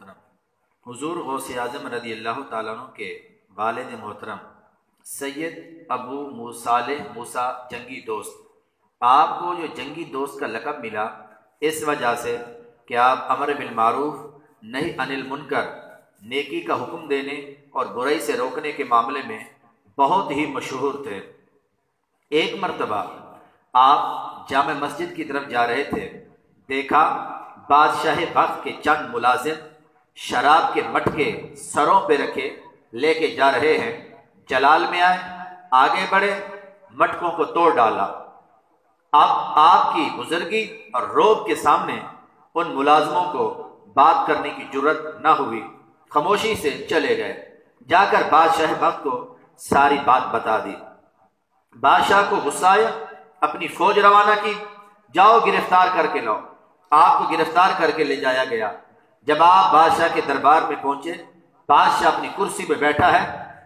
محترم، حضور غوث اعظم رضی اللہ تعالیٰ عنہ کے والد محترم سید ابو صالح موسیٰ جنگی دوست، آپ کو جو جنگی دوست کا لقب ملا اس وجہ سے کہ آپ امر بالمعروف نہی عن المنکر، نیکی کا حکم دینے اور برائی سے روکنے کے معاملے میں بہت ہی مشہور تھے۔ ایک مرتبہ آپ جامع مسجد کی طرف جا رہے تھے، دیکھا بادشاہ وقت کے چند ملازم شراب کے مٹکے سروں پہ رکھے لے کے جا رہے ہیں۔ جلال میں آئے، آگے بڑھے، مٹکوں کو توڑ ڈالا۔ اب آپ کی بزرگی اور رعب کے سامنے ان ملازموں کو بات کرنے کی جرت نہ ہوئی، خاموشی سے چلے گئے۔ جا کر بادشاہ وقت کو ساری بات بتا دی۔ بادشاہ کو غصہ آیا، اپنی فوج روانہ کی، جاؤ گرفتار کر کے لاؤ۔ آپ کو گرفتار کر کے لے جایا گیا۔ جب آپ بادشاہ کے دربار میں پہنچے، بادشاہ اپنی کرسی پہ بیٹھا ہے،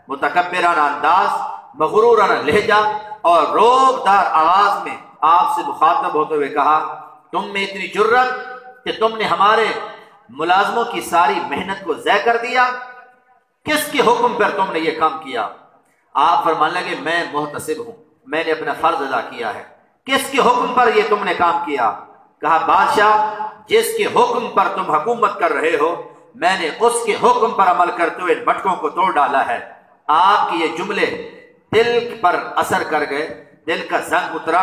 متکبرانہ انداز، مغرورانہ لہجہ اور رعب دار آواز میں آپ سے مخاطب ہوتے ہوئے کہا، تم میں اتنی جرت کہ تم نے ہمارے ملازموں کی ساری محنت کو ضائع کر دیا؟ کس کے حکم پر تم نے یہ کام کیا؟ آپ فرمانے لگے، میں محتسب ہوں، میں نے اپنا فرض ادا کیا ہے۔ کس کے حکم پر یہ تم نے کام کیا؟ کہا، بادشاہ جس کے حکم پر تم حکومت کر رہے ہو، میں نے اس کے حکم پر عمل کرتے ہوئے مٹکوں کو توڑ ڈالا ہے۔ آپ کے یہ جملے دل پر اثر کر گئے، دل کا زنگ اترا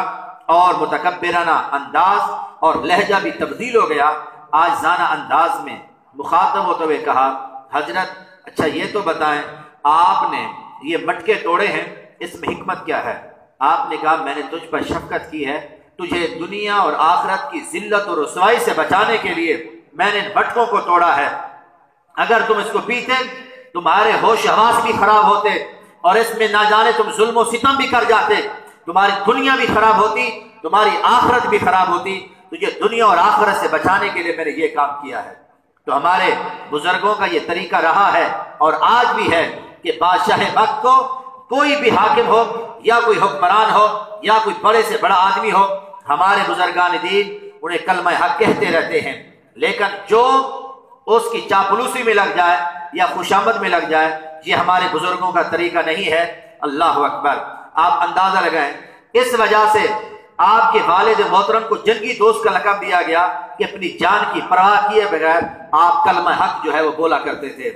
اور متکبرانہ انداز اور لہجہ بھی تبدیل ہو گیا۔ عاجزانہ انداز میں مخاطب ہوتے ہوئے کہا، حضرت اچھا یہ تو بتائیں، آپ نے یہ مٹکے توڑے ہیں، اس میں حکمت کیا ہے؟ آپ نے کہا، میں نے تجھ پر شفقت کی ہے، تجھے دنیا اور آخرت کی ذلت اور رسوائی سے بچانے کے لیے میں نے مٹکوں کو توڑا ہے۔ اگر تم اس کو پیتے تمہارے ہوش حواس بھی خراب ہوتے اور اس میں نہ جانے تم ظلم و ستم بھی کر جاتے، تمہاری دنیا بھی خراب ہوتی، تمہاری آخرت بھی خراب ہوتی۔ تجھے دنیا اور آخرت سے بچانے کے لیے میں نے یہ کام کیا ہے۔ تو ہمارے بزرگوں کا یہ طریقہ رہا ہے اور آج بھی ہے کہ بادشاہ وقت کو کوئی بھی حاکم ہو یا کوئی حکمران ہو یا کوئی بڑے سے بڑا آدمی ہو، ہمارے بزرگان دین انہیں کلمہ حق کہتے رہتے ہیں، لیکن جو اس کی چاپلوسی میں لگ جائے یا خوشامد میں لگ جائے، یہ ہمارے بزرگوں کا طریقہ نہیں ہے۔ اللہ اکبر! آپ اندازہ لگائیں، اس وجہ سے آپ کے والد محترم کو جنگی دوست کا لقب دیا گیا کہ اپنی جان کی پرواہ کیے بغیر آپ کلمہ حق جو ہے وہ بولا کرتے تھے۔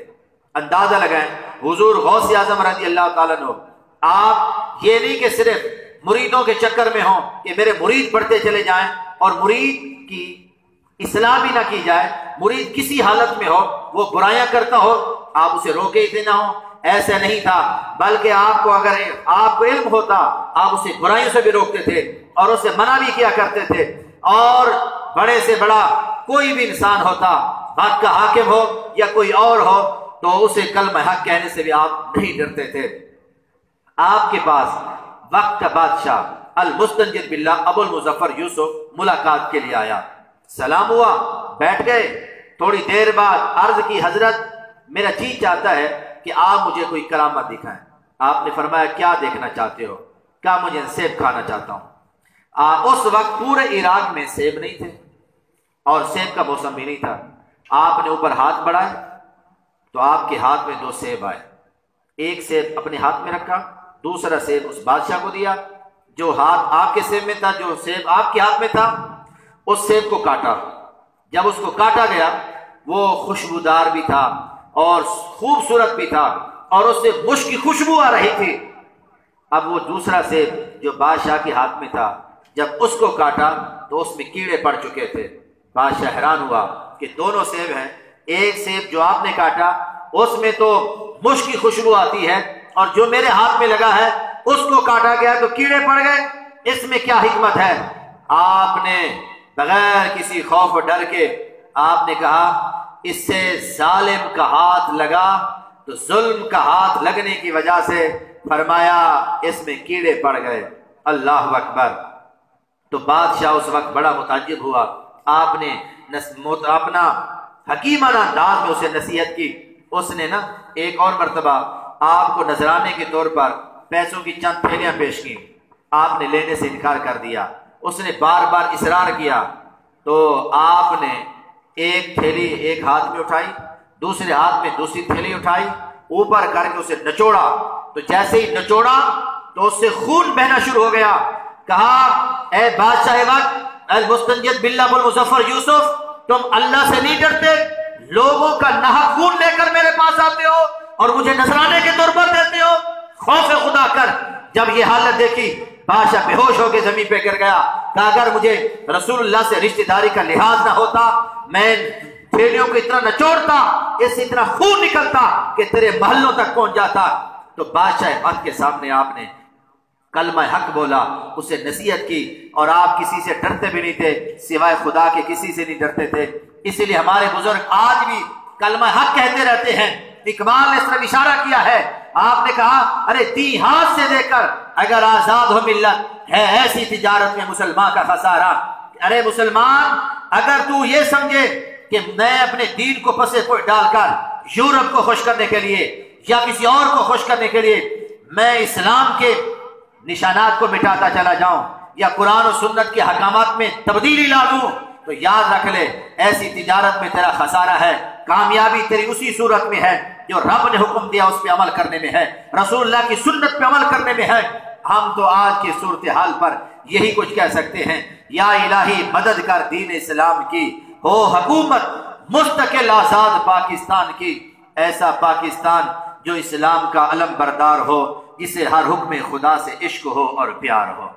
اندازہ لگائیں، حضور غوث اعظم رضی اللہ تعالیٰ عنہ، آپ یہ نہیں کہ صرف مریدوں کے چکر میں ہوں کہ میرے مرید بڑھتے چلے جائیں اور مرید کی اصلاح بھی نہ کی جائے، مرید کسی حالت میں ہو، وہ برائیاں کرتا ہو، آپ اسے روکے ہی نہ ہوں، ایسا نہیں تھا، بلکہ آپ کو اگر آپ کو علم ہوتا آپ اسے برائیوں سے بھی روکتے تھے اور اسے منع بھی کیا کرتے تھے۔ اور بڑے سے بڑا کوئی بھی انسان ہوتا، وقت کا حاکم ہو یا کوئی اور ہو، تو اسے کلمہ حق کہنے سے بھی آپ نہیں ڈرتے تھے۔ آپ کے پاس وقت کا بادشاہ المستنجد باللہ ابو المظفر یوسف ملاقات کے لیے آیا، سلام ہوا، بیٹھ گئے۔ تھوڑی دیر بعد عرض کی، حضرت میرا جی چاہتا ہے کہ آپ مجھے کوئی کرامت دکھائیں۔ آپ نے فرمایا، کیا دیکھنا چاہتے ہو؟ کیا مجھے سیب کھانا چاہتا ہوں۔ اس وقت پورے عراق میں سیب نہیں تھے اور سیب کا موسم بھی نہیں تھا۔ آپ نے اوپر ہاتھ بڑھائے تو آپ کے ہاتھ میں دو سیب آئے، ایک سیب اپنے ہاتھ میں رکھا، دوسرا سیب اس بادشاہ کو دیا۔ جو ہاتھ آپ کے سیب میں تھا، جو سیب آپ کے ہاتھ میں تھا، اس سیب کو کاٹا۔ جب اس کو کاٹا گیا، وہ خوشبودار بھی تھا اور خوبصورت بھی تھا اور اس سے مشک کی خوشبو آ رہی تھی۔ اب وہ دوسرا سیب جو بادشاہ کے ہاتھ میں تھا، جب اس کو کاٹا تو اس میں کیڑے پڑ چکے تھے۔ بادشاہ حیران ہوا کہ دونوں سیب ہیں، ایک سیب جو آپ نے کاٹا اس میں تو مشک کی خوشبو آتی ہے اور جو میرے ہاتھ میں لگا ہے اس کو کاٹا گیا تو کیڑے پڑ گئے، اس میں کیا حکمت ہے؟ آپ نے بغیر کسی خوف و ڈر کے آپ نے کہا، اس سے ظالم کا ہاتھ لگا تو ظلم کا ہاتھ لگنے کی وجہ سے فرمایا اس میں کیڑے پڑ گئے۔ اللہ اکبر! تو بادشاہ اس وقت بڑا متعجب ہوا۔ آپ نے اپنا حکیمانہ انداز میں اسے نصیحت کی۔ اس نے ایک اور مرتبہ آپ کو نذرانے کے طور پر پیسوں کی چند تھیلیاں پیش کی، آپ نے لینے سے انکار کر دیا۔ اس نے بار بار اصرار کیا تو آپ نے ایک تھیلی ایک ہاتھ میں اٹھائی دوسرے ہاتھ میں دوسری تھیلی اٹھائی، اوپر کر کے اسے نچوڑا، تو جیسے ہی نچوڑا تو اس سے خون بہنا شروع ہو گیا۔ کہا اے بادشاہ وقت المستنجد باللہ المظفر یوسف، تم اللہ سے نہیں ڈرتے؟ لوگوں کا ناحق خون لے کر میرے پاس آتے ہو اور مجھے نذرانے کے طور پر دیتے ہو، خوف خدا کر۔ جب یہ حالت دیکھی بادشاہ بے ہوش ہو کے زمین پہ گر گیا۔ کہا اگر مجھے رسول اللہ سے رشتہ داری کا لحاظ نہ ہوتا، میں تھیلیوں کو اتنا نچوڑتا، اس سے اتنا خون نکلتا کہ تیرے محلوں تک پہنچ جاتا۔ تو بادشاہ وقت کے سامنے آپ نے کلمہ حق بولا، اسے نصیحت کی، اور آپ کسی سے ڈرتے بھی نہیں تھے سوائے خدا کے، کسی سے نہیں ڈرتے تھے۔ اسی لیے ہمارے بزرگ آج بھی کلمہ حق کہتے رہتے ہیں۔ اقبال نے اس طرف اشارہ کیا ہے، آپ نے کہا ارے دی ہاتھ سے دے کر اگر آزاد ہو ملت، ہے ایسی تجارت میں مسلمان کا خسارہ۔ ارے مسلمان، اگر تو یہ سمجھے کہ میں اپنے دین کو پسے پوش ڈال کر یورپ کو خوش کرنے کے لیے یا کسی اور کو خوش کرنے کے لیے میں اسلام کے نشانات کو مٹاتا چلا جاؤں یا قرآن و سنت کے حکامات میں تبدیلی لا دوں، تو یاد رکھ لے ایسی تجارت میں تیرا خسارہ ہے۔ کامیابی تیری اسی صورت میں ہے جو رب نے حکم دیا اس پہ عمل کرنے میں ہے، رسول اللہ کی سنت پہ عمل کرنے میں ہے۔ ہم تو آج کی صورتحال پر یہی کچھ کہہ سکتے ہیں، یا الہی مدد کر دین اسلام کی، ہو حکومت مستقل آزاد پاکستان کی، ایسا پاکستان جو اسلام کا علم بردار ہو، جسے ہر حکم خدا سے عشق ہو اور پیار ہو۔